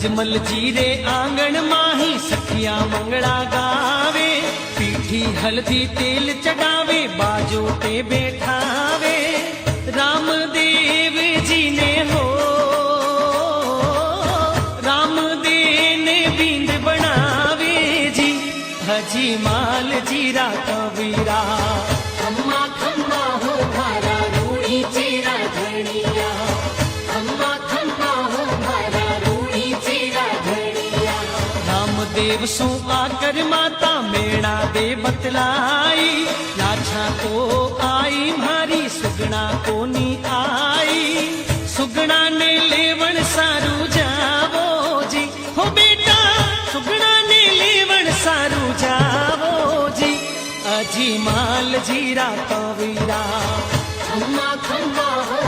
जमल जीरे आंगण माही सखिया मंगला गावे, पीठी हल्दी तेल चढ़ावे, बाजो पे बैठावे। रामदेव जी ने हो रामदेव ने बींद बनावे जी, हजी माल जीरा कबीरा। खम्मा खम्मा हो भारा रूढ़ी चेरा धनिया, खम्मा खम्मा हो भारा रूढ़ी चेरा धनिया। रामदेव सु आकर माता मेणा दे बतलाई, लाछा तो आई मारी सुगना कोनी आई। सुगना ने लेवण सारू जावो जी, हो बेटा सुगना ने लेवण सारू जावो जी, अजी माल जीरा कबीरा। खम्मा खम्मा हो